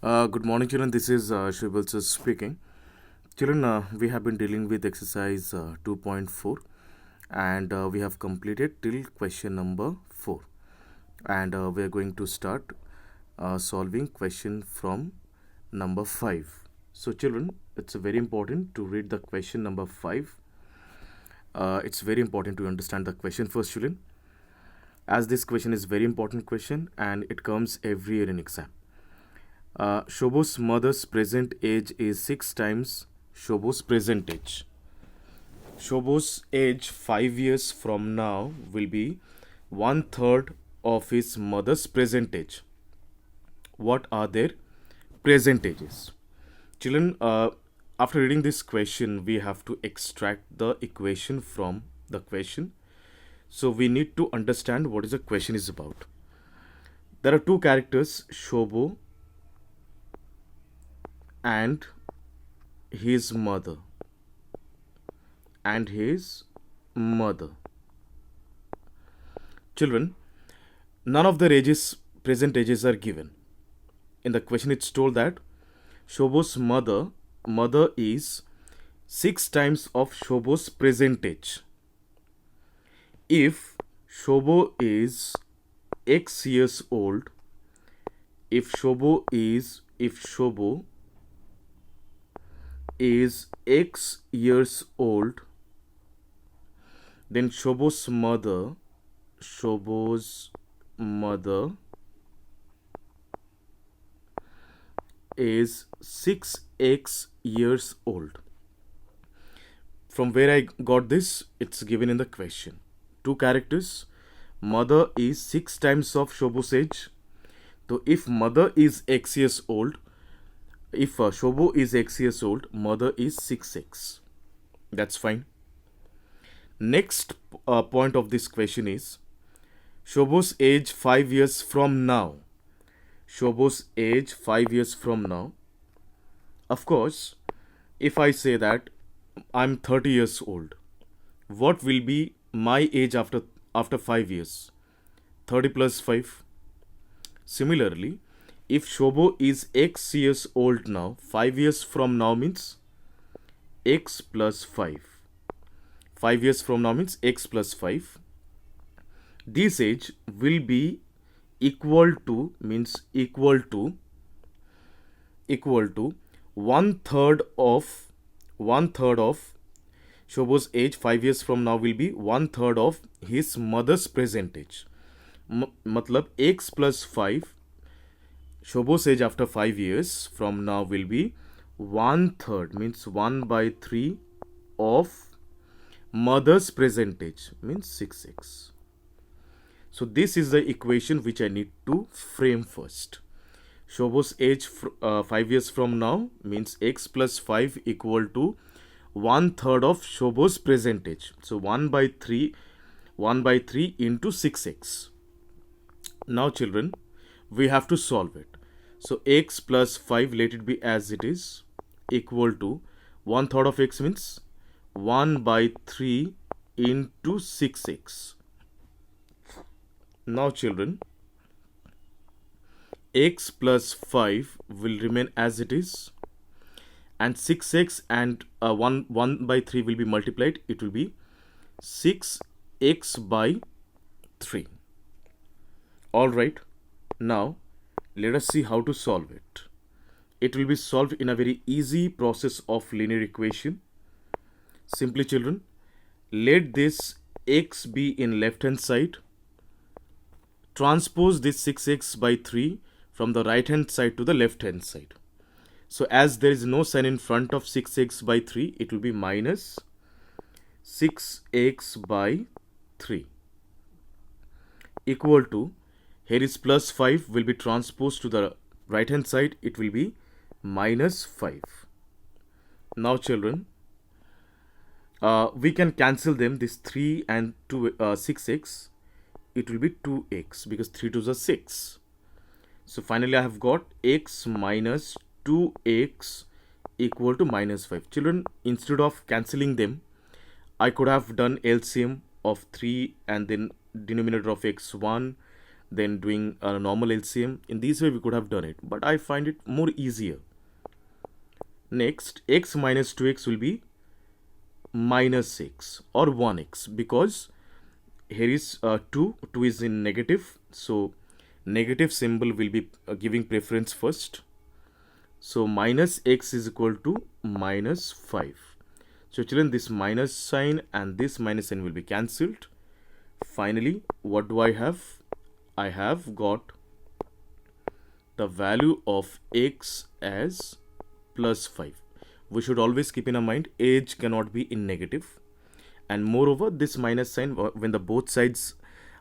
Good morning, children. This is Shubhal sir speaking. Children, we have been dealing with exercise 2.4 and we have completed till question number 4. And we are going to start solving question from number 5. So, children, it's very important to read the question number 5. It's very important to understand the question first, children, as this question is very important question and it comes every year in exam. Shobo's mother's present age is 6 times Shobo's present age. Shobo's age 5 years from now will be one third of his mother's present age. What are their present ages? Children, after reading this question, we have to extract the equation from the question. So we need to understand what is the question is about. There are two characters, Shobo and his mother and his mother. Children, none of their ages, present ages are given. In the question it's told that Shobo's mother is 6 times of Shobo's present age. If Shobo is X years old, if Shobo is X years old, then Shobo's mother is 6x years old. From where I got this, it's given in the question. Two characters, mother is 6 times of Shobo's age. So if mother is X years old, if Shobo is X years old, mother is 6x. That's fine. Next point of this question is Shobo's age 5 years from now. Shobo's age 5 years from now. Of course, if I say that I'm 30 years old, what will be my age after 5 years? 30 plus 5. Similarly, if Shobo is X years old now, 5 years from now means X plus 5. 5 years from now means X plus 5. This age will be equal to one third of Shobo's age 5 years from now will be one third of his mother's present age. Matlab X plus 5, Shobo's age after 5 years from now will be one third, means 1 by 3 of mother's present age, means 6x. So this is the equation which I need to frame first. Shobo's age 5 years from now means X plus 5 equal to one third of Shobo's present age. So 1 by 3 into 6x. Now children, we have to solve it. So X plus 5, let it be as it is, equal to one third of X means 1 by 3 into 6x. Now children, X plus 5 will remain as it is and 6x and 1 by 3 will be multiplied. It will be 6x by 3. Alright, now let us see how to solve it. It will be solved in a very easy process of linear equation. Simply children, let this x be in left hand side. Transpose this 6x by 3 from the right hand side to the left hand side. So as there is no sign in front of 6x by 3, it will be minus 6x by 3 equal to, here is plus 5 will be transposed to the right hand side, it will be minus 5. Now children, we can cancel them, this 3 and 6x, it will be 2x because 3 2s are 6. So finally I have got x minus 2x equal to minus 5. Children, instead of cancelling them, I could have done LCM of 3 and then denominator of x1 then doing a normal LCM. In this way we could have done it, but I find it more easier. Next, x minus 2x will be minus x or 1x, because here is 2 is in negative, so negative symbol will be giving preference first. So minus x is equal to minus 5. So children, this minus sign and this minus sign will be cancelled. Finally, what do I have? I have got the value of x as plus 5. We should always keep in our mind age cannot be in negative, and moreover this minus sign, when the both sides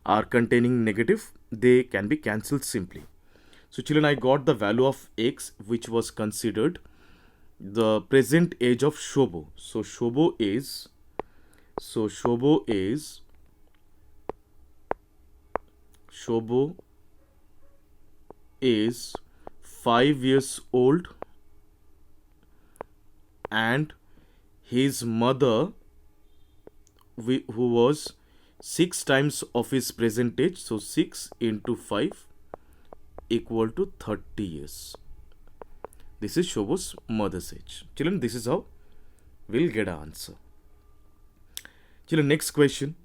are containing negative, they can be cancelled simply. So children, I got the value of x, which was considered the present age of Shobo. So Shobo is 5 years old, and his mother, who was 6 times of his present age, so 6 into 5 equal to 30 years. This is Shobo's mother's age. Children, this is how we'll get an answer. Children, next question.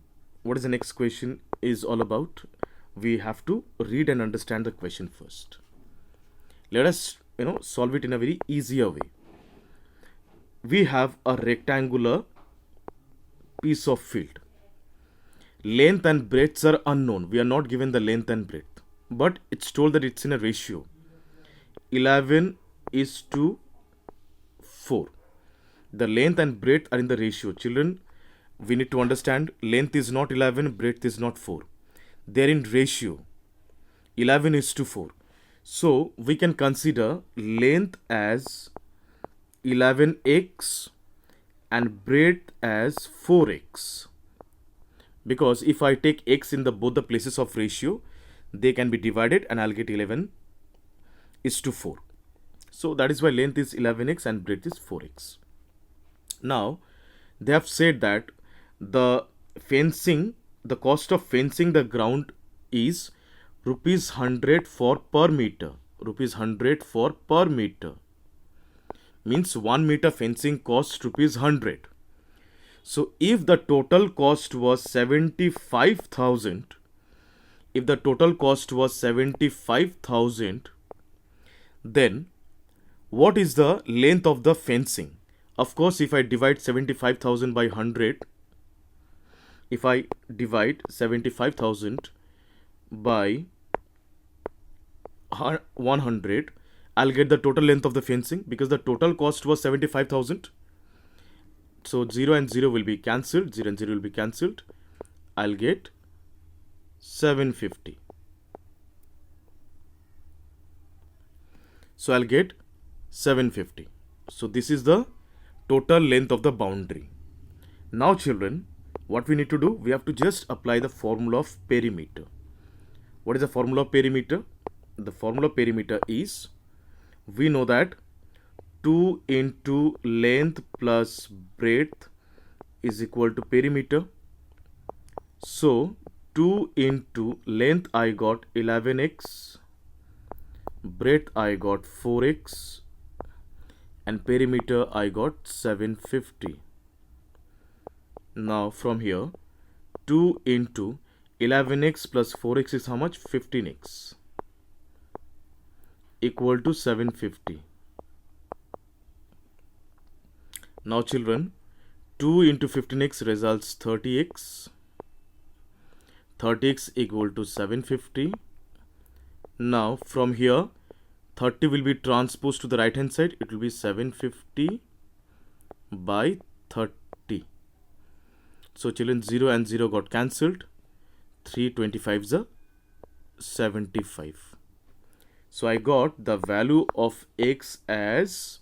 What is the next question is all about? We have to read and understand the question first. Let us solve it in a very easier way. We have a rectangular piece of field. Length and breadths are unknown. We are not given the length and breadth, but it's told that it's in a ratio 11:4. The length and breadth are in the ratio. Children, we need to understand length is not 11, breadth is not 4. They are in ratio 11:4. So we can consider length as 11x and breadth as 4x, because if I take x in both the places of ratio, they can be divided and I'll get 11:4. So that is why length is 11x and breadth is 4x. Now they have said that the cost of fencing the ground is rupees 100 for per meter. Rupees 100 for per meter means 1 meter fencing costs rupees 100. So if the total cost was 75,000, then what is the length of the fencing? Of course, if I divide 75,000 by 100, if I divide 75,000 by 100, I'll get the total length of the fencing, because the total cost was 75,000. So 0 and 0 will be cancelled. 0 and 0 will be cancelled. I'll get 750. So I'll get 750. So this is the total length of the boundary. Now children, what we need to do? We have to just apply the formula of perimeter. What is the formula of perimeter? The formula of perimeter is, we know that 2 into length plus breadth is equal to perimeter. So 2 into length I got 11x, breadth I got 4x, and perimeter I got 750. Now from here, 2 into 11x plus 4x is how much? 15x, equal to 750. Now children, 2 into 15x results 30x. 30x equal to 750. Now from here, 30 will be transposed to the right hand side. It will be 750 by 30. So children, 0 and 0 got cancelled. 325 is a 75. So I got the value of x as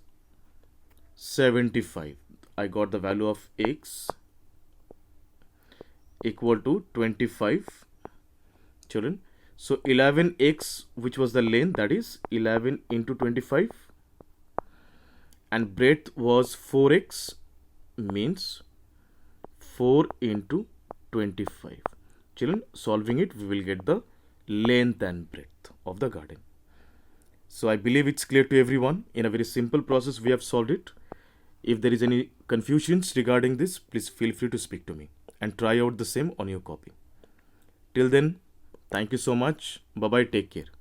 75. I got the value of x equal to 25. Children, so 11x, which was the length, that is 11 into 25, and breadth was 4x, means 4 into 25. Children, solving it, we will get the length and breadth of the garden. So I believe it's clear to everyone. In a very simple process, we have solved it. If there is any confusions regarding this, please feel free to speak to me and try out the same on your copy. Till then, thank you so much. Bye bye. Take care.